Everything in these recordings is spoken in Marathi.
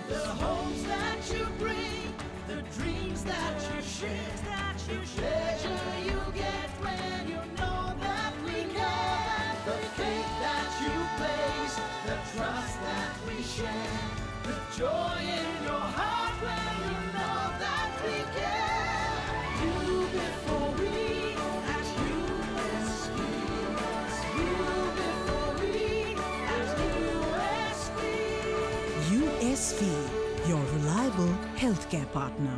The hopes that you bring, the dreams that you share, the pleasure you get when you know that we care. The faith that you place, the trust that we share, the joy in your heart when you know that we care. You before we at USV, you before we at USV. USV, your reliable healthcare partner.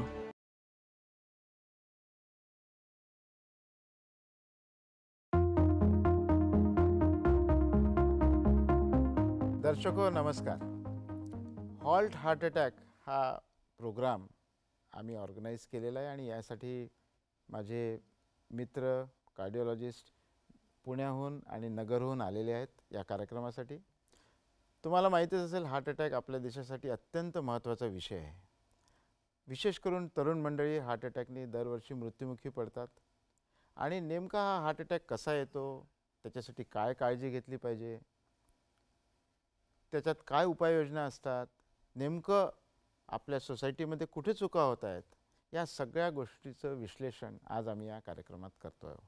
दर्शको नमस्कार. हॉल्ट हार्ट अटॅक हा प्रोग्राम आम्ही ऑर्गनाईज केलेला आहे आणि यासाठी माझे मित्र कार्डिओलॉजिस्ट पुण्याहून आणि नगरहून आलेले आहेत या कार्यक्रमासाठी. तुम्हाला माहितीच असेल हार्ट अटॅक आपल्या देशासाठी अत्यंत महत्त्वाचा विषय आहे. विशेष करून तरुण मंडळी हार्ट अटॅकने दरवर्षी मृत्युमुखी पडतात. आणि नेमका हा हार्ट अटॅक कसा येतो, त्याच्यासाठी काय काळजी घेतली पाहिजे, त्याच्यात काय उपाययोजना असतात, नेमकं आपल्या सोसायटीमध्ये कुठे चुका होत आहेत, या सगळ्या गोष्टीचं विश्लेषण आज आम्ही या कार्यक्रमात करतो आहे.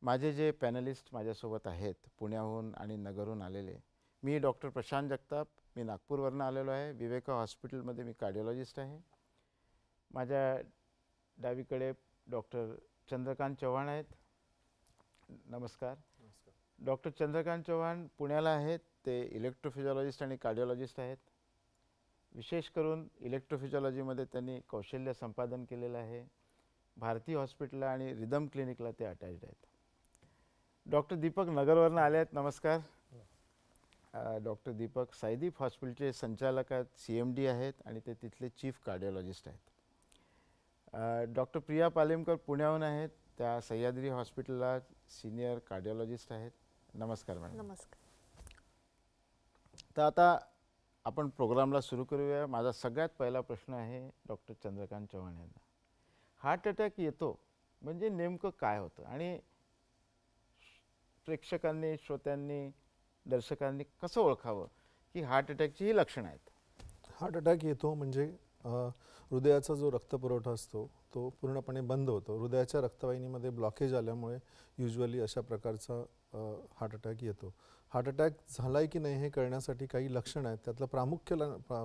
माझे जे पॅनलिस्ट माझ्यासोबत आहेत पुण्याहून आणि नगरहून आलेले, मी डॉक्टर प्रशांत जगताप, मी नागपूरवरून आलेलो आहे. विवेका हॉस्पिटलमध्ये मी कार्डिओलॉजिस्ट आहे. माझ्या डावीकडे डॉक्टर चंद्रकांत चव्हाण आहेत. नमस्कार. डॉक्टर चंद्रकांत चव्हाण पुण्याला आहेत. ते इलेक्ट्रोफिजिओलॉजिस्ट आणि कार्डिओलॉजिस्ट आहेत. विशेष करून इलेक्ट्रोफिजिओलॉजीमध्ये त्यांनी कौशल्य संपादन केलेलं आहे. भारती हॉस्पिटलला आणि रिदम क्लिनिकला ते अटॅच्ड आहेत. डॉक्टर दीपक नगरवरून आले आहेत. नमस्कार. डॉक्टर दीपक साईदीप हॉस्पिटलचे संचालक आहेत, CMD आहेत आणि ते तिथले चीफ कार्डिओलॉजिस्ट आहेत. डॉक्टर प्रिया पालेमकर पुण्याहून आहेत. त्या सह्याद्री हॉस्पिटलला सिनियर कार्डिओलॉजिस्ट आहेत. नमस्कार मॅडम. नमस्कार. तर आता आपण प्रोग्रामला सुरू करूया. माझा सगळ्यात पहिला प्रश्न आहे डॉक्टर चंद्रकांत चव्हाण यांना. हार्ट अटॅक येतो म्हणजे नेमकं काय होतं आणि प्रेक्षकांनी, श्रोत्यांनी, दर्शकांनी कसं ओळखावं की हार्ट अटॅकची ही लक्षणं आहेत? हार्ट अटॅक येतो म्हणजे हृदयाचा जो रक्तपुरवठा असतो तो पूर्णपणे बंद होतो. हृदयाच्या रक्तवाहिनीमध्ये ब्लॉकेज आल्यामुळे युजली अशा प्रकारचा हार्ट अटॅक येतो. हार्ट अटॅक झाला आहे की नाही हे कळण्यासाठी काही लक्षणं आहेत. त्यातलं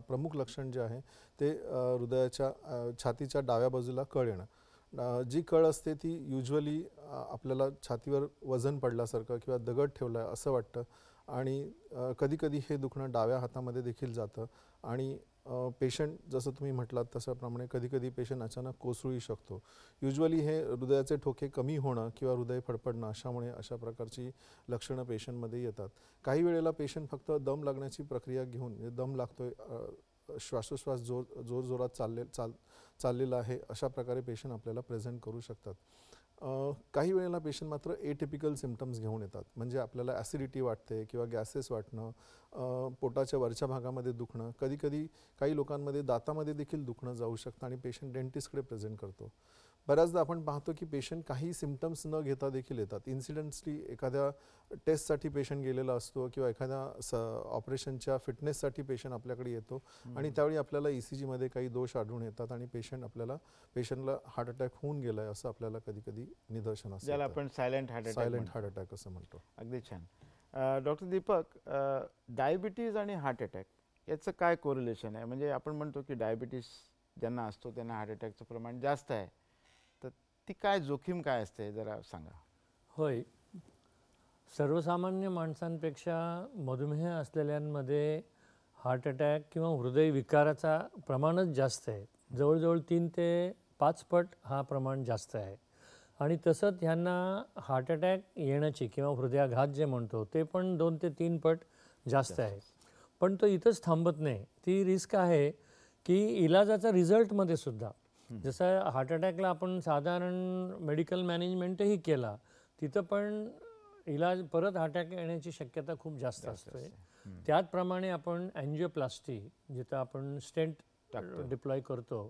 प्रमुख लक्षण जे आहे ते हृदयाच्या छातीच्या डाव्या बाजूला कळ येणं. जी कळ असते ती युजली आपल्याला छातीवर वजन पडल्यासारखं किंवा दगड ठेवला आहे असं वाटतं आणि कधीकधी हे दुखणं डाव्या हातामध्ये देखील जातं आणि पेशंट जसं तुम्ही म्हटलात तशाप्रमाणे कधीकधी पेशंट अचानक कोसळू शकतो. युजली हे हृदयाचे ठोके कमी होणं किंवा हृदय फडफडणं अशामुळे अशा प्रकारची लक्षणं पेशंटमध्ये येतात. काही वेळेला पेशंट फक्त दम लागण्याची प्रक्रिया घेऊन दम लागतोय, श्वासोश्वास जोरात चाललेला आहे अशा प्रकारे पेशंट आपल्याला प्रेझेंट करू शकतात. काही वेळेला पेशंट मात्र एटिपिकल सिम्पटम्स घेऊन येतात. म्हणजे आपल्याला ॲसिडिटी वाटते किंवा गॅसेस वाटणं, पोटाच्या वरच्या भागामध्ये दुखणं, कधीकधी काही लोकांमध्ये दातामध्ये देखील दुखणं जाऊ शकतं आणि पेशंट डेंटिस्टकडे प्रेझेंट करतो. बऱ्याचदा आपण पाहतो की पेशंट काही सिम्पटम्स न घेता देखील येतात. इन्सिडेंटली एखाद्या टेस्टसाठी पेशंट गेलेला असतो किंवा एखाद्या ऑपरेशनच्या फिटनेससाठी पेशंट आपल्याकडे येतो आणि त्यावेळी आपल्याला ECGमध्ये काही दोष आढळून येतात आणि पेशंटला हार्ट अटॅक होऊन गेला आहे असं आपल्याला कधीकधी निदर्शन असतं, ज्याला आपण सायलेंट हार्ट अटॅक असं म्हणतो. अगदी छान. डॉक्टर दीपक, डायबिटीज आणि हार्ट अटॅक याचं काय कोरिलेशन आहे? म्हणजे आपण म्हणतो की डायबिटीस ज्यांना असतो त्यांना हार्ट अटॅकचं प्रमाण जास्त आहे, तर ती काय जोखीम काय असते जरा सांगा. होय, सर्वसामान्य माणसांपेक्षा मधुमेह असलेल्यांमध्ये हार्ट अटॅक किंवा हृदयविकाराचा प्रमाणच जास्त आहे. जवळजवळ 3 ते 5 पट हा प्रमाण जास्त आहे. आणि तसंच ह्यांना हार्ट अटॅक येण्याची किंवा हृदयाघात जे म्हणतो ते पण 2 ते 3 पट जास्त आहे. पण तो इथंच थांबत नाही. ती रिस्क आहे की इलाजाचा रिझल्टमध्ये सुद्धा, जसं हार्ट अटॅकला आपण साधारण मेडिकल मॅनेजमेंटही केला, तिथं पण इलाज परत हार्ट अटॅक येण्याची शक्यता खूप जास्त असते. त्याचप्रमाणे आपण अँजिओप्लास्टी, जिथं आपण स्टेंट डिप्लॉय करतो,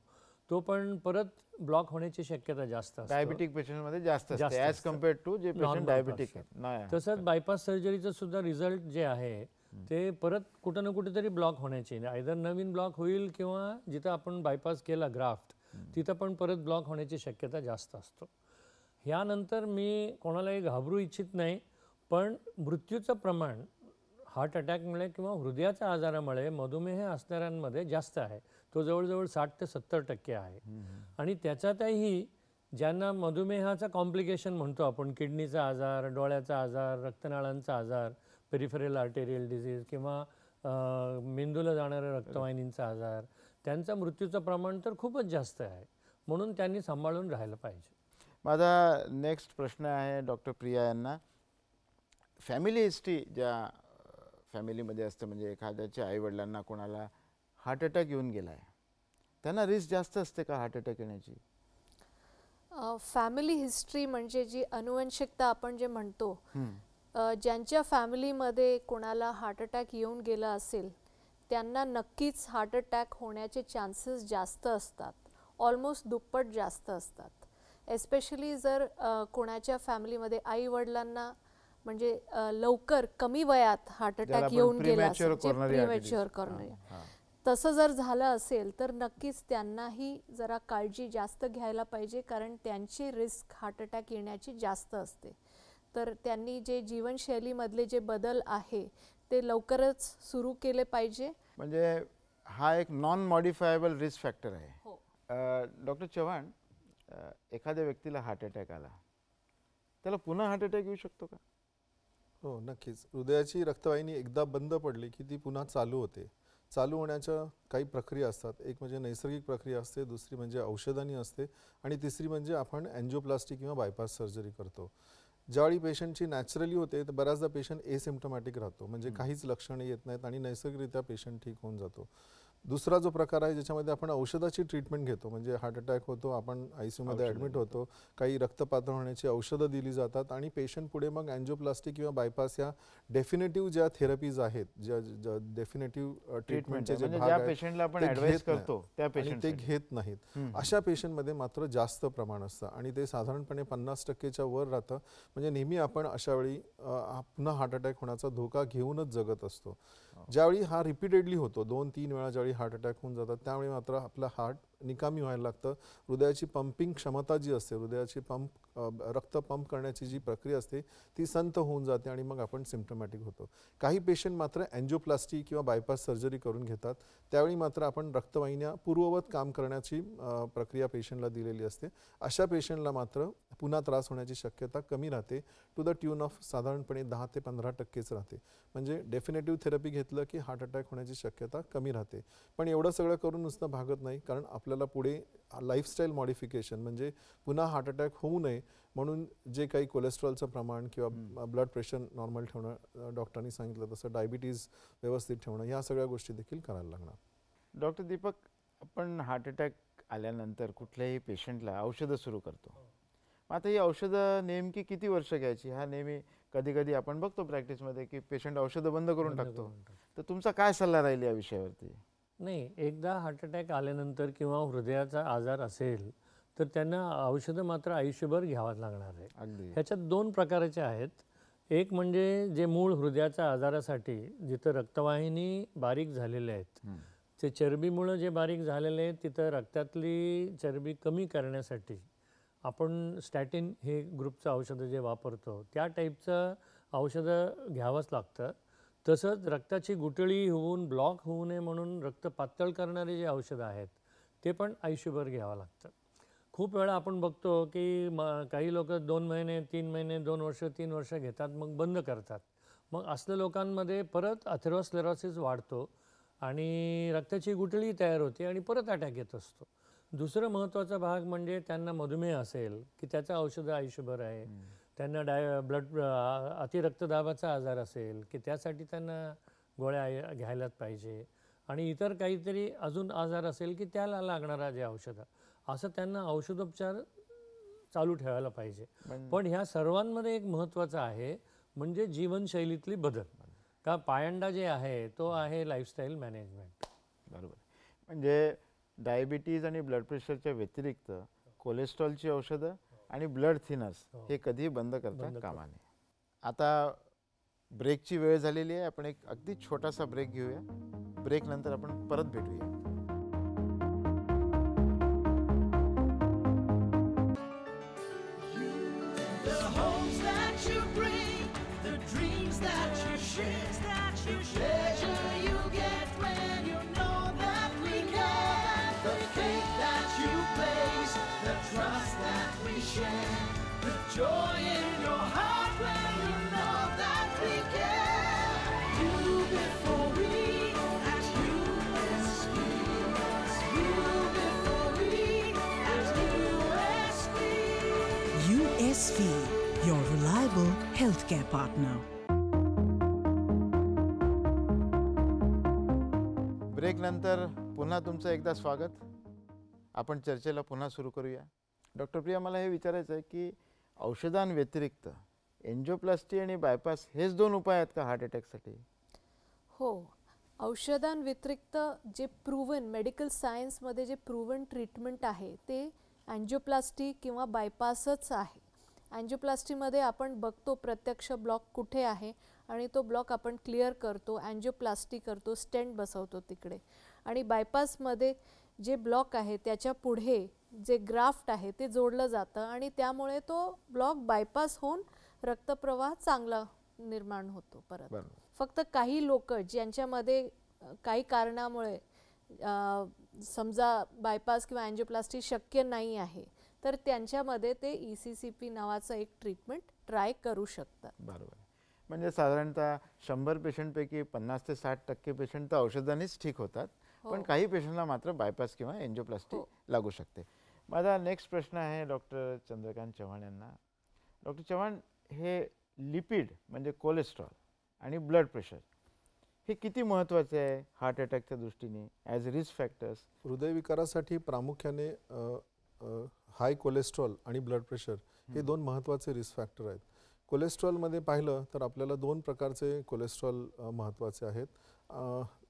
तो पण परत ब्लॉक होण्याची शक्यता जास्त असते. डायबिटिक पेशंटमध्ये जास्त असते ॲज कम्पेअर्ड टू जे पेशंट डायबिटिक आहेत. तसंच बायपास सर्जरीचं सुद्धा रिझल्ट जे आहे ते परत कुठं ना कुठेतरी ब्लॉक होण्याची, आयदर नवीन ब्लॉक होईल किंवा जिथं आपण बायपास केला ग्राफ्ट तिथं पण परत ब्लॉक होण्याची शक्यता जास्त असतो. ह्यानंतर मी कोणालाही घाबरू इच्छित नाही, पण मृत्यूचं प्रमाण हार्ट अटॅकमुळे किंवा हृदयाच्या आजारामुळे मधुमेह असणाऱ्यांमध्ये जास्त आहे. तो जवळजवळ 60 ते 70% आहे. आणि त्याच्यातही ज्यांना मधुमेहाचा कॉम्प्लिकेशन म्हणतो आपण, किडनीचा आजार, डोळ्याचा आजार, रक्तनाळांचा आजार, पेरिफेरल आर्टेरियल डिसीज किंवा मेंदूला जाणाऱ्या रक्तवाहिनींचा आजार, त्यांचा मृत्यूचं प्रमाण तर खूपच जास्त आहे. म्हणून त्यांनी सांभाळून राहायला पाहिजे. माझा नेक्स्ट प्रश्न आहे डॉक्टर प्रिया यांना. फॅमिली हिस्ट्री ज्या फॅमिलीमध्ये असते, म्हणजे एखाद्याच्या आईवडिलांना कोणाला हार्ट अटॅक येऊन गेला आहे, त्यांना रिस्क जास्त असते का हार्ट अटॅक येण्याची? फॅमिली हिस्ट्री म्हणजे जी अनुवंशिकता आपण जे म्हणतो, ज्यांच्या फॅमिलीमध्ये कोणाला हार्ट अटॅक येऊन गेला असेल त्यांना नक्कीच हार्ट अटॅक होण्याचे चान्सेस जास्त असतात, ऑलमोस्ट दुप्पट जास्त असतात. एस्पेशली जर कोणाच्या फॅमिलीमध्ये आई वडिलांना म्हणजे लवकर कमी वयात हार्ट अटॅक येऊन गेला असेल, प्रीमॅच्युअर कॉर्नरी, तसं जर झालं असेल तर नक्कीच त्यांनाही जरा काळजी जास्त घ्यायला पाहिजे, कारण त्यांची रिस्क हार्ट अटॅक येण्याची जास्त असते. तर त्यांनी जे जीवनशैलीमधले जे बदल आहे ते लवकरच सुरू केले पाहिजे. म्हणजे हा एक नॉन मॉडिफायबल रिस्क फॅक्टर आहे. डॉक्टर चव्हाण, एखाद्या व्यक्तीला हार्ट अटॅक आला, त्याला पुन्हा हार्ट अटॅक येऊ शकतो का? हो, नक्कीच. हृदयाची रक्तवाहिनी एकदा बंद पडली की ती पुन्हा चालू होते. चालू होण्याच्या काही प्रक्रिया असतात. एक म्हणजे नैसर्गिक प्रक्रिया असते, दुसरी म्हणजे औषधांनी असते आणि तिसरी म्हणजे आपण अँजिओप्लास्टी किंवा बायपास सर्जरी करतो. ज्यावेळी पेशंटची नॅचरली होते तर बऱ्याचदा पेशंट एसिम्प्टोमॅटिक राहतो, म्हणजे काहीच लक्षणे येत नाहीत आणि नैसर्गिकरित्या पेशंट ठीक होऊन जातो. दुसरा जो प्रकार आहे ज्याच्यामध्ये आपण औषधाची ट्रीटमेंट घेतो, म्हणजे हार्ट अटॅक होतो, आपण आयसीयूमध्ये ॲडमिट होतो, काही रक्तपातळ होण्याची औषधं दिली जातात आणि पेशंट पुढे मग अँजिओप्लास्टी किंवा बायपास या डेफिनेटिव्ह ज्या थेरपीज आहेत, ज्या डेफिनेटिव्ह ट्रीटमेंटचे जे भाग आहेत पेशंटला आपण ॲडवाइस करतो त्या पेशंट ते घेत नाहीत. अशा पेशंटमध्ये मात्र जास्त प्रमाण असतं आणि ते साधारणपणे 50%च्या वर राहतं. म्हणजे नेहमी आपण अशा वेळी पुन्हा हार्ट अटॅक होण्याचा धोका घेऊनच जगत असतो. ज्यावेळी हा रिपीटेडली होतो, 2-3 वेळा ज्यावेळी हार्ट अटॅक होऊन जातात, त्यावेळी मात्र आपलं हार्ट निकामी व्हायला लागतं. हृदयाची पंपिंग क्षमता जी असते, हृदयाची रक्त पंप करण्याची जी प्रक्रिया असते ती संथ होऊन जाते आणि मग आपण सिम्प्टमॅटिक होतो. काही पेशंट मात्र अँजिओप्लास्टी किंवा बायपास सर्जरी करून घेतात. त्यावेळी मात्र आपण रक्तवाहिन्या पूर्ववत काम करण्याची प्रक्रिया पेशंटला दिलेली असते. अशा पेशंटला मात्र पुन्हा त्रास होण्याची शक्यता कमी राहते, टू द ट्यून ऑफ साधारणपणे 10 ते 15%च राहते. म्हणजे डेफिनेटिव्ह थेरपी घेतलं की हार्ट अटॅक होण्याची शक्यता कमी राहते. पण एवढं सगळं करून नुसतं भागत नाही, कारण आपल्याला पुढे लाईफस्टाईल मॉडिफिकेशन म्हणजे पुन्हा हार्ट अटॅक होऊ नये म्हणून जे काही कोलेस्ट्रॉलचं प्रमाण किंवा ब्लड प्रेशर नॉर्मल ठेवणं, डॉक्टरांनी सांगितलं तसं डायबिटीज व्यवस्थित ठेवणं, ह्या सगळ्या गोष्टी देखील करायला लागणार. डॉक्टर दीपक, आपण हार्ट अटॅक आल्यानंतर कुठल्याही पेशंटला औषधं सुरू करतो. आता ही औषधं नेमकी किती वर्ष घ्यायची? हा नेहमी कधी कधी आपण बघतो प्रॅक्टिसमध्ये की पेशंट औषधं बंद करून टाकतो. तर तुमचा काय सल्ला राहील या विषयावरती? नाही, एकदा हार्ट अटॅक आल्यानंतर किंवा हृदयाचा आजार असेल तर त्यांना औषधं मात्र आयुष्यभर घ्यावं लागणार आहे. ह्याच्यात 2 प्रकारचे आहेत. एक म्हणजे जे मूळ हृदयाच्या आजारासाठी जिथं रक्तवाहिनी बारीक झालेल्या आहेत, ते चरबीमुळे जे बारीक झालेले आहेत तिथं रक्तातली चरबी कमी करण्यासाठी आपण स्टॅटिन हे ग्रुपचं औषधं जे वापरतो त्या टाईपचं औषधं घ्यावंच लागतं. तसंच रक्ताची गुठळी होऊन ब्लॉक होऊ नये म्हणून रक्त पातळ करणारे जे औषधं आहेत ते पण आयुष्यभर घ्यावं लागतं. खूप वेळा आपण बघतो की काही लोक 2 महिने 3 महिने 2 वर्ष 3 वर्ष घेतात, मग बंद करतात. मग असल्या लोकांमध्ये परत अथेरोस्क्लेरोसिस वाढतो आणि रक्ताची गुठळी तयार होते आणि परत अटॅक येत असतो. दुसरं महत्त्वाचा भाग म्हणजे त्यांना मधुमेह असेल की त्याचं औषधं आयुष्यभर आहे, त्यांना ब्लड अतिरक्तदाबाचा आजार असेल की त्यासाठी त्यांना गोळ्या घ्यायलाच पाहिजे, आणि इतर काहीतरी अजून आजार असेल की त्याला लागणारा जे औषधं, असं त्यांना औषधोपचार चालू ठेवायला पाहिजे. पण ह्या सर्वांमध्ये एक महत्त्वाचं आहे म्हणजे जीवनशैलीतली बदल. का पायंडा जे आहे तो आहे लाईफस्टाईल मॅनेजमेंट. बरोबर. म्हणजे डायबिटीज आणि ब्लड प्रेशरच्या व्यतिरिक्त कोलेस्ट्रॉलची औषधं आणि ब्लड थिनर्स हे कधीही बंद करता कामा नये. आता ब्रेकची वेळ झालेली आहे. आपण एक अगदी छोटासा ब्रेक घेऊया. ब्रेक नंतर आपण परत भेटूया. The homes that you bring, the dreams that you share, the pleasure you get when you know that we care. The faith that you place, the trust that we share, the joy in your heart when you know that we care. You before we, as USV, you before we, as USV. USV, your reliable healthcare partner. Break नंतर पुन्हा तुमचं एकदा स्वागत. आपण चर्चेला पुन्हा सुरू करूया. डॉक्टर प्रिया, मला हे विचारायचं आहे की औषधांव्यतिरिक्त एन्जिओप्लास्टी आणि बायपास हेच दोन उपाय आहेत का हार्ट अटॅकसाठी? हो, औषधांव्यतिरिक्त जे प्रूव्हन मेडिकल सायन्समध्ये जे प्रूव्हन ट्रीटमेंट आहे ते अँजिओप्लास्टी किंवा बायपासच आहे. अँजिओप्लास्टीमध्ये आपण बघतो प्रत्यक्ष ब्लॉक कुठे आहे आणि तो ब्लॉक आपण क्लिअर करतो, अँजिओप्लास्टी करतो, स्टेंट बसवतो तिकडे. आणि बायपासमध्ये जे ब्लॉक आहे त्याच्या पुढे जे ग्राफ्ट आहे ते जोडलं जातं आणि त्यामुळे तो ब्लॉक बायपास होऊन रक्तप्रवाह चांगला निर्माण होतो परत. बरोबर. फक्त काही लोक ज्यांच्यामध्ये काही कारणामुळे समजा बायपास किंवा अँजिओप्लास्टी शक्य नाही आहे तर त्यांच्यामध्ये ते ECCP नावाचं एक ट्रीटमेंट ट्राय करू शकतात. बरोबर. म्हणजे साधारणतः 100 पेशंटपैकी 50 ते 60% पेशंट तर औषधांनीच ठीक होतात, पण काही पेशंटला मात्र बायपास किंवा एन्जिओप्लास्टी लागू शकते. माझा नेक्स्ट प्रश्न आहे डॉक्टर चंद्रकांत चव्हाण यांना. डॉक्टर चव्हाण, हे लिपिड म्हणजे कोलेस्ट्रॉल आणि ब्लड प्रेशर हे किती महत्त्वाचे आहे हार्ट अटॅकच्या दृष्टीने ॲज रिस्क फॅक्टर्स? हृदयविकारासाठी प्रामुख्याने हाय कोलेस्ट्रॉल आणि ब्लड प्रेशर हे दोन महत्त्वाचे रिस्क फॅक्टर आहेत. कोलेस्ट्रॉलमध्ये पाहिलं तर आपल्याला दोन प्रकारचे कोलेस्ट्रॉल महत्त्वाचे आहेत.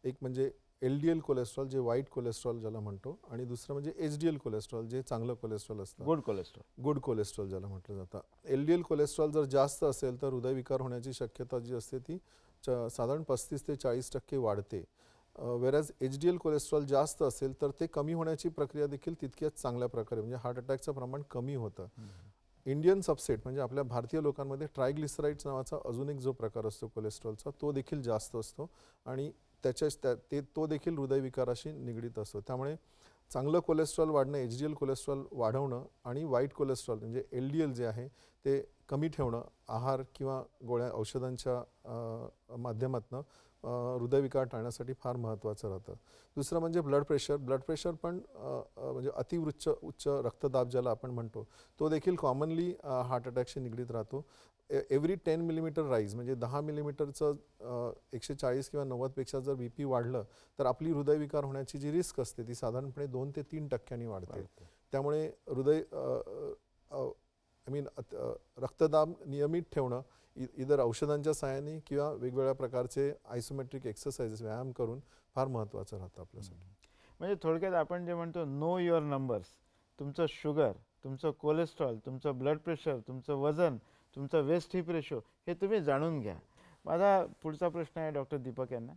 एक म्हणजे LDL कोलेस्ट्रॉल जे वाईट कोलेस्ट्रॉल ज्याला म्हणतो, आणि दुसरं म्हणजे HDL कोलेस्ट्रॉल जे चांगलं कोलेस्ट्रॉल असतं, गुड कोलेस्ट्रॉल ज्याला म्हटलं जातं. LDL कोलेस्ट्रॉल जर जास्त असेल तर हृदयविकार होण्याची शक्यता जी असते ती साधारण 35 ते 40% वाढते. वेरॅज HDL कोलेस्ट्रॉल जास्त असेल तर ते कमी होण्याची प्रक्रिया देखील तितक्याच चांगल्या प्रकारे, म्हणजे हार्ट अटॅकचं प्रमाण कमी होतं. इंडियन सबसेट म्हणजे आपल्या भारतीय लोकांमध्ये ट्रायग्लिसराइड्स नावाचा अजून एक जो प्रकार असतो कोलेस्ट्रॉलचा तो देखील जास्त असतो आणि तो देखील हृदयविकाराशी निगडीत असतो. त्यामुळे चांगलं कोलेस्ट्रॉल वाढणं, HDL कोलेस्ट्रॉल वाढवणं आणि वाईट कोलेस्ट्रॉल म्हणजे LDL जे आहे ते कमी ठेवणं आहार किंवा गोळ्या औषधांच्या माध्यमातून हृदयविकार टाळण्यासाठी फार महत्त्वाचं राहतं. दुसरं म्हणजे ब्लड प्रेशर पण म्हणजे उच्च रक्तदाब ज्याला आपण म्हणतो तो देखील कॉमनली हार्ट अटॅकशी निगडीत राहतो. एव्हरी 10 मिलीमीटर राईज म्हणजे 10 मिलीमीटरचं 140 किंवा 90पेक्षा जर BP वाढलं तर आपली हृदयविकार होण्याची जी रिस्क असते ती साधारणपणे 2 ते 3% वाढते. त्यामुळे रक्तदाब नियमित ठेवणं इतर औषधांच्या सहाय्याने किंवा वेगवेगळ्या प्रकारचे आयसोमेट्रिक एक्सरसाइजेस व्यायाम करून फार महत्त्वाचं राहतं आपल्यासाठी. म्हणजे थोडक्यात आपण जे म्हणतो नो युअर नंबर्स, तुमचं शुगर, तुमचं कोलेस्ट्रॉल, तुमचं ब्लड प्रेशर, तुमचं वजन, तुमचं वेस्ट हिप रेशो हे तुम्ही जाणून घ्या. माझा पुढचा प्रश्न आहे डॉक्टर दीपक यांना.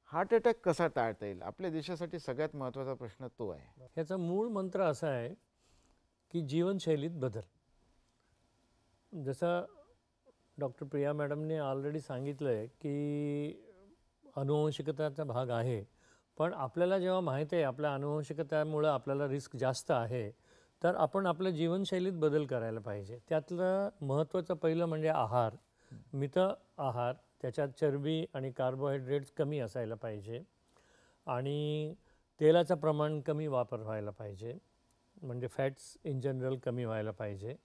हार्ट अटॅक कसा टाळता येईल? आपल्या देशासाठी सगळ्यात महत्त्वाचा प्रश्न तो आहे. ह्याचा मूळ मंत्र असा आहे की जीवनशैलीत बदल. जसं डॉक्टर प्रिया मॅडमने ऑलरेडी सांगितलं आहे की अनुवंशिकताचा भाग आहे, पण आपल्याला जेव्हा माहीत आहे आपल्या अनुवंशिकतेमुळं आपल्याला रिस्क जास्त आहे तर आपण आपल्या जीवनशैलीत बदल करायला पाहिजे. त्यातलं महत्त्वाचं पहिलं म्हणजे आहार, मित आहार, त्याच्यात चरबी आणि कार्बोहायड्रेट्स कमी असायला पाहिजे आणि तेलाचं प्रमाण कमी वापर व्हायला पाहिजे, म्हणजे फॅट्स इन जनरल कमी व्हायला पाहिजे.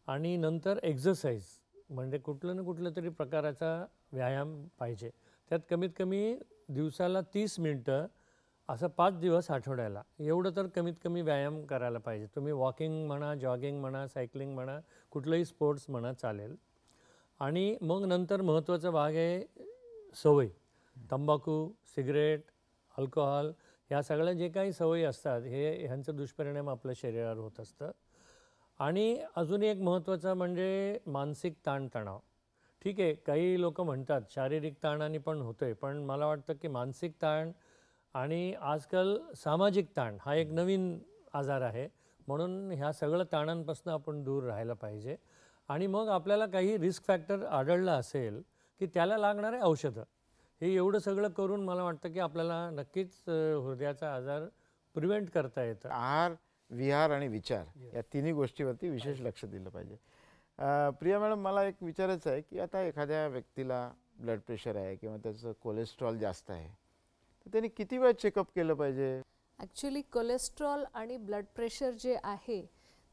आणि नंतर एक्झरसाइज म्हणजे कुठलं ना कुठलं तरी प्रकाराचा व्यायाम पाहिजे. त्यात कमीत कमी दिवसाला 30 मिनटं असं 5 दिवस आठवड्याला एवढं तर कमीत कमी व्यायाम करायला पाहिजे. तुम्ही वॉकिंग म्हणा, जॉगिंग म्हणा, सायकलिंग म्हणा, कुठलंही स्पोर्ट्स म्हणा चालेल. आणि मग नंतर महत्त्वाचा भाग आहे सवय. तंबाखू, सिगरेट, अल्कोहोल ह्या सगळ्या जे काही सवयी असतात ह्यांचं दुष्परिणाम आपल्या शरीरावर होत असतं. आणि अजून एक महत्त्वाचं म्हणजे मानसिक ताणतणाव. ठीक आहे, काही लोक म्हणतात शारीरिक ताणाने पण होतंय, पण मला वाटतं की मानसिक ताण आणि आजकाल सामाजिक ताण हा एक नवीन आजार आहे. म्हणून ह्या सगळं ताणांपासून आपण दूर राहायला पाहिजे. आणि मग आपल्याला काही रिस्क फॅक्टर आढळला असेल की त्याला लागणारे औषधं, हे एवढं सगळं करून मला वाटतं की आपल्याला नक्कीच हृदयाचा आजार प्रिव्हेंट करता येतं. आहार, विहार आणि विचार या तिन्ही गोष्टीवरती विशेष लक्ष दिलं पाहिजे. प्रिया मॅडम, मला एक विचारायचं आहे की आता एखाद्या व्यक्तीला ब्लड प्रेशर आहे किंवा त्याचं कोलेस्ट्रॉल जास्त आहे, तर त्यांनी किती वेळ चेकअप केलं पाहिजे? ॲक्च्युली कोलेस्ट्रॉल आणि ब्लड प्रेशर जे आहे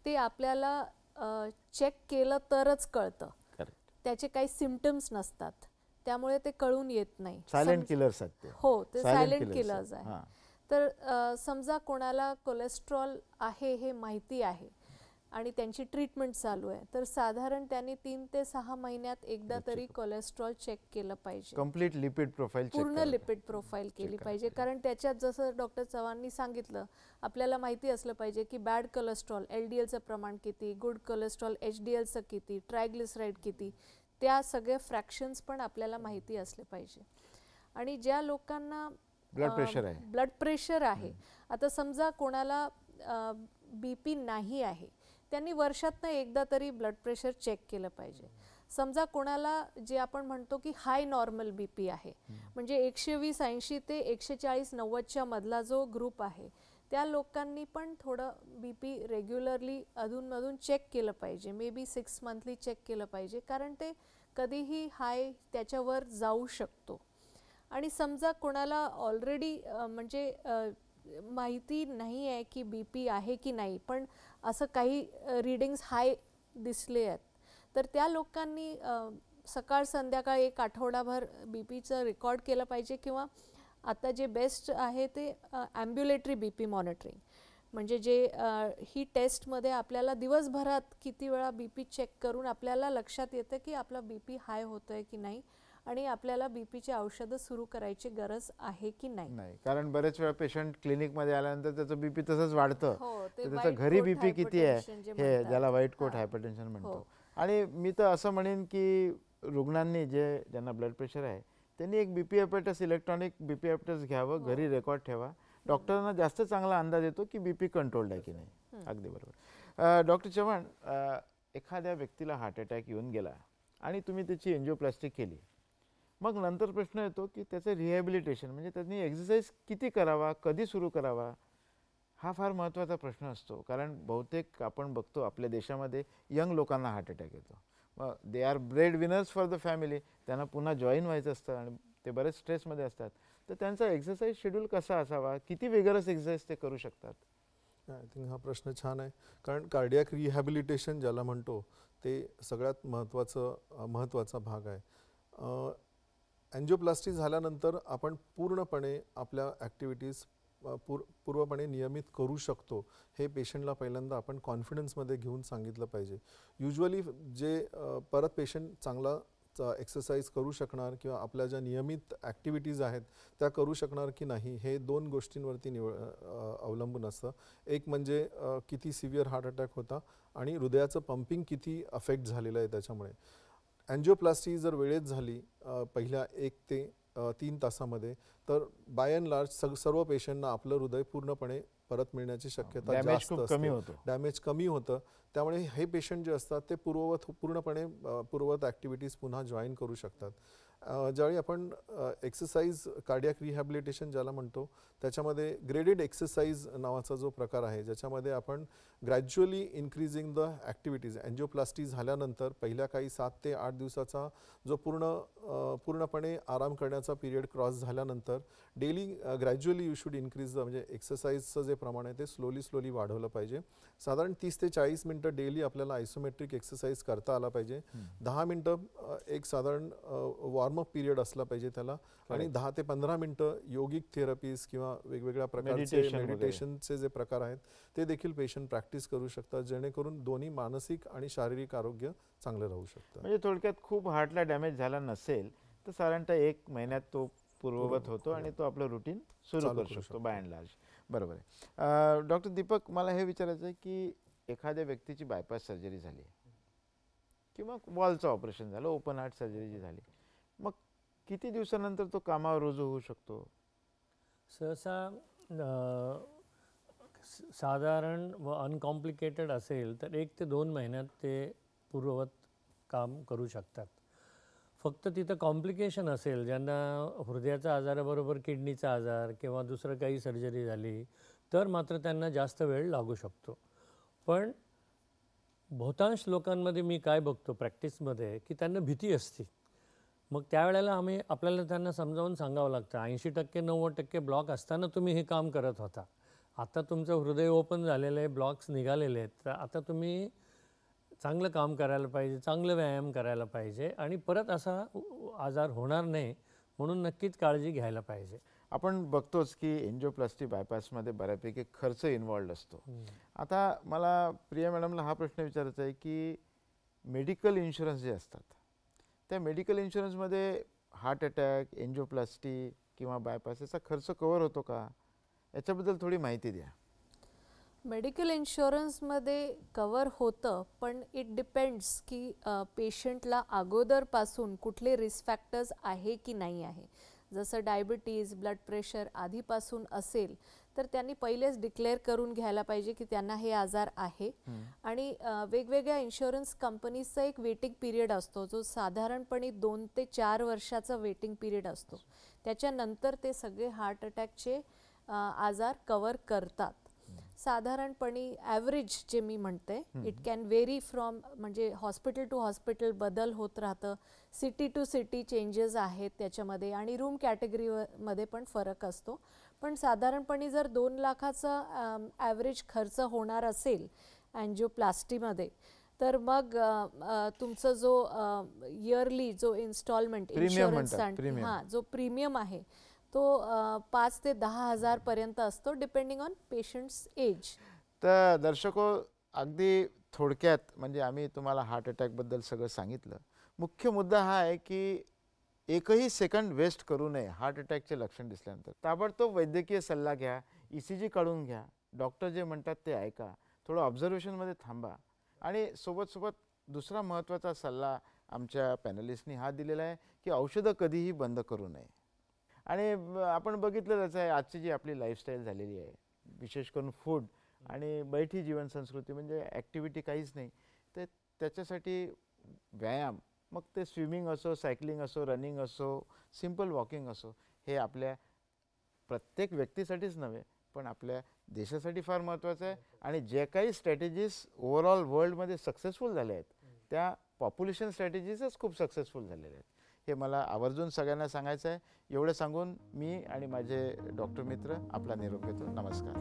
ते आपल्याला चेक केलं तरच कळतं. करेक्ट. त्याचे काही सिम्पटम्स नसतात, त्यामुळे ते कळून येत नाही. सायलेंट किलर्स आहेत ते. हो, ते Silent सायलेंट killers किलर्स आहेत. आहे. हां. तर समजा कोणाला कोलेस्ट्रॉल आहे हे माहिती आहे आणि त्यांची ट्रीटमेंट चालू आहे, तर साधारण त्यांनी 3 ते 6 महिन्यात एकदा तरी कोलेस्ट्रॉल चेक केलं पाहिजे. कम्प्लीट लिपिड प्रोफाईल पूर्ण लिपिड प्रोफाईल केली पाहिजे. कारण त्याच्यात जसं डॉक्टर चव्हाणनी सांगितलं, आपल्याला माहिती असलं पाहिजे की बॅड कोलेस्ट्रॉल LDLचं प्रमाण किती, गुड कोलेस्ट्रॉल HDLचं किती, ट्रायग्लिसराईड किती, त्या सगळे फ्रॅक्शन्स पण आपल्याला माहिती असले पाहिजे. आणि ज्या लोकांना ब्लड प्रेशर आहे, आता समजा कोणाला BP नाही आहे, त्यांनी वर्षातनं एकदा तरी ब्लड प्रेशर चेक केलं पाहिजे. समजा कोणाला जे आपण म्हणतो की हाय नॉर्मल BP आहे, म्हणजे 120-80 ते 140-90च्या मधला जो ग्रुप आहे, त्या लोकांनी पण थोडं BP रेग्युलरली अधूनमधून चेक केलं पाहिजे. मे बी 6 मंथली चेक केलं पाहिजे, कारण ते कधीही हाय त्याच्यावर जाऊ शकतो. आणि समजा कोणाला ऑलरेडी म्हणजे माहिती नाही आहे की BP आहे की नाही, पण असं काही रीडिंग्स हाय दिसले आहेत, तर त्या लोकांनी सकाळ संध्याकाळ एक आठवडाभर BPचं रेकॉर्ड केलं पाहिजे. किंवा आता जे बेस्ट आहे ते ॲम्ब्युलेटरी BP मॉनिटरिंग, म्हणजे जे ही टेस्टमध्ये आपल्याला दिवसभरात किती वेळा BP चेक करून आपल्याला लक्षात येतं की आपला BP हाय होतोय की नाही आणि आपल्याला BPची औषधं सुरू करायची गरज आहे की नाही. कारण बरेच वेळा पेशंट क्लिनिकमध्ये आल्यानंतर त्याचं BP तसंच वाढतं. हो, ते त्याचं white घरी coat BP किती आहे hypertension जे हे म्हणतात. ज्याला व्हाईट कोट हां. हायपरटेन्शन म्हणतो. हो. आणि मी तर असं म्हणेन की रुग्णांनी ज्यांना ब्लड प्रेशर आहे त्यांनी एक BP apparatus, electronic BP apparatus घ्यावं, घरी रेकॉर्ड ठेवा. डॉक्टरांना जास्त चांगला अंदाज येतो की BP कंट्रोल्ड आहे की नाही. अगदी बरोबर. डॉक्टर चव्हाण, एखाद्या व्यक्तीला हार्ट अटॅक येऊन गेला आणि तुम्ही त्याची एन्जिओप्लास्टी केली, मग नंतर प्रश्न येतो की त्याचं रिहॅबिलिटेशन, म्हणजे त्यांनी एक्सरसाइज किती करावा, कधी सुरू करावा, हा फार महत्त्वाचा प्रश्न असतो. कारण बहुतेक आपण बघतो आपल्या देशामध्ये यंग लोकांना हार्ट अटॅक येतो. मग they are bread winners for the family, त्यांना पुन्हा जॉईन व्हायचं असतं आणि ते बरेच स्ट्रेसमध्ये असतात. तर त्यांचा एक्सरसाइज शेड्यूल कसा असावा, किती वेगळंच एक्सरसाइज ते करू शकतात? आय थिंक हा प्रश्न छान आहे. कारण कार्डियाक रिहॅबिलिटेशन ज्याला म्हणतो ते सगळ्यात महत्त्वाचा भाग आहे. एन्जिओप्लास्टी झाल्यानंतर आपण पूर्णपणे आपल्या ॲक्टिव्हिटीज पूर्वपणे नियमित करू शकतो, हे पेशंटला पहिल्यांदा आपण कॉन्फिडन्समध्ये घेऊन सांगितलं पाहिजे. युजली जे परत पेशंट चांगला एक्सरसाइज करू शकणार किंवा आपल्या ज्या नियमित ॲक्टिव्हिटीज आहेत त्या करू शकणार की नाही, हे 2 गोष्टींवरती अवलंबून असतं. एक म्हणजे किती सिव्हिअर हार्ट अटॅक होता आणि हृदयाचं पंपिंग किती अफेक्ट झालेलं आहे त्याच्यामुळे. एन्जिओप्लास्टी जर वेळेत झाली पहिल्या 1 ते 3 तासामध्ये, तर बाय अँड लार्ज सर्व पेशंटना आपलं हृदय पूर्णपणे परत मिळण्याची शक्यता जास्त असते. डॅमेज कमी होतं. त्यामुळे हे पेशंट जे असतात ते पूर्णपणे पूर्ववत ॲक्टिव्हिटीज पुन्हा जॉईन करू शकतात. ज्यावेळी आपण एक्सरसाइज कार्डियाक रिहॅबिलिटेशन ज्याला म्हणतो, त्याच्यामध्ये ग्रेडेड एक्सरसाइज नावाचा जो प्रकार आहे, ज्याच्यामध्ये आपण gradually increasing the activities, angioplasty झाल्यानंतर पहिल्या काही 7 ते 8 दिवसाचा जो पूर्णपणे आराम करण्याचा पिरियड क्रॉस झाल्यानंतर daily gradually you should increase म्हणजे एक्सरसाइजचं जे प्रमाण आहे ते स्लोली वाढवलं पाहिजे. साधारण 30 ते 40 मिनटं डेली आपल्याला आयसोमेट्रिक एक्सरसाइज करता आला पाहिजे. 10 मिनटं एक साधारण वॉर्मअप पिरियड असला पाहिजे त्याला, आणि 10 ते 15 मिनटं योगिक थेरपीज किंवा वेगवेगळ्या प्रकारचे मेडिटेशनचे जे प्रकार आहेत ते देखील पेशंट प्रॅक्टिस करू शकतात, जेणेकरून दोन्ही मानसिक आणि शारीरिक आरोग्य चांगलं राहू शकतं. म्हणजे थोडक्यात खूप हार्टला डॅमेज झाला नसेल तर साधारणतः 1 महिन्यात तो पूर्ववत होतो आणि तो आपलं रुटीन सुरू करू शकतो बाय अँड लार्ज. बरोबर आहे. डॉक्टर दीपक, मला हे विचारायचं आहे की एखाद्या व्यक्तीची बायपास सर्जरी झाली किंवा वॉलचं ऑपरेशन झालं, ओपन हार्ट सर्जरी जी झाली, मग किती दिवसानंतर तो कामावर रुजू होऊ शकतो? सहसा साधारण व अनकॉम्प्लिकेटेड असेल तर 1 ते 2 महिन्यात ते पूर्ववत काम करू शकतात. फक्त तिथं कॉम्प्लिकेशन असेल, ज्यांना हृदयाचा आजाराबरोबर किडनीचा आजार किंवा दुसरं काही सर्जरी झाली, तर मात्र त्यांना जास्त वेळ लागू शकतो. पण बहुतांश लोकांमध्ये मी काय बघतो प्रॅक्टिसमध्ये, की त्यांना भीती असते. मग त्यावेळेला आपल्याला त्यांना समजावून सांगावं लागतं, 80% 90% ब्लॉक असताना तुम्ही हे काम करत होता. आता तुमचं हृदय ओपन झालेलं आहे, ब्लॉक्स निघालेले आहेत, तर आता तुम्ही चांगलं काम करायला पाहिजे, चांगलं व्यायाम करायला पाहिजे आणि परत असा आजार होणार नाही म्हणून नक्कीच काळजी घ्यायला पाहिजे. आपण बघतोच की एन्जिओप्लास्टी बायपासमध्ये बऱ्यापैकी खर्च इन्व्हॉल्ड असतो. आता मला प्रिया मॅडमला हा प्रश्न विचारायचा आहे की मेडिकल इन्शुरन्स जे असतात, त्या मेडिकल इन्शुरन्समध्ये हार्ट अटॅक, एन्जिओप्लास्टी किंवा बायपास याचा खर्च कव्हर होतो का? याच्याबद्दल थोडी माहिती द्या. मेडिकल इन्शुरन्समध्ये कवर होतं, पण इट डिपेंड्स की पेशंटला अगोदरपासून कुठले रिस्क फॅक्टर्स आहे की नाही आहे. जसं डायबिटीज, ब्लड प्रेशर आधीपासून असेल तर त्यांनी पहिलेच डिक्लेअर करून घ्यायला पाहिजे की त्यांना हे आजार आहे. आणि वेगवेगळ्या इन्शुरन्स कंपनीजचा एक वेटिंग पिरियड असतो, जो साधारणपणे 2 ते 4 वर्षाचा वेटिंग पिरियड असतो. त्याच्यानंतर ते सगळे हार्ट अटॅकचे आजार कवर करतात. साधारणपणे ॲव्हरेज जे मी म्हणते, इट कॅन व्हेरी फ्रॉम, म्हणजे हॉस्पिटल टू हॉस्पिटल बदल होत राहतं, सिटी टू सिटी चेंजेस आहेत त्याच्यामध्ये, आणि रूम कॅटेगरीमध्ये पण फरक असतो. पण साधारणपणे जर 2 लाखाचा ॲव्हरेज खर्च होणार असेल अँजिओप्लास्टीमध्ये, तर मग तुमचा जो इयरली जो इन्स्टॉलमेंट इन्शुरन्स जो प्रीमियम आहे तो 5 ते 10 हजार पर्यंत असतो, डिपेंडिंग ऑन पेशंट्स एज. तर दर्शको, अगदी थोडक्यात म्हणजे आम्ही तुम्हाला हार्ट अटॅकबद्दल सगळं सांगितलं. मुख्य मुद्दा हा आहे की एकही सेकंड वेस्ट करू नये. हार्ट अटॅकचे लक्षण दिसल्यानंतर ताबडतोब वैद्यकीय सल्ला घ्या, ECG काढून घ्या, डॉक्टर जे म्हणतात ते ऐका, थोडं ऑब्झर्वेशनमध्ये थांबा. आणि सोबत दुसरा महत्त्वाचा सल्ला आमच्या पॅनलिस्टनी हा दिलेला आहे की औषधं कधीही बंद करू नये. आणि आपण बघितलंच आहे आजची जी आपली लाईफस्टाईल झालेली आहे, विशेष करून फूड आणि बैठी जीवनसंस्कृती, म्हणजे ॲक्टिव्हिटी काहीच नाही. तर त्याच्यासाठी व्यायाम, मग ते स्विमिंग असो, सायकलिंग असो, रनिंग असो, सिम्पल वॉकिंग असो, हे आपल्या प्रत्येक व्यक्तीसाठीच नव्हे पण आपल्या देशासाठी फार महत्त्वाचं आहे. आणि जे काही स्ट्रॅटेजीज ओव्हरऑल वर्ल्डमध्ये सक्सेसफुल झाल्या आहेत, त्या पॉप्युलेशन स्ट्रॅटेजीजच खूप सक्सेसफुल झालेल्या आहेत. हे मला आवर्जून सगळ्यांना सांगायचं आहे. एवढं सांगून मी आणि माझे डॉक्टर मित्र आपला निरोप घेतो. नमस्कार.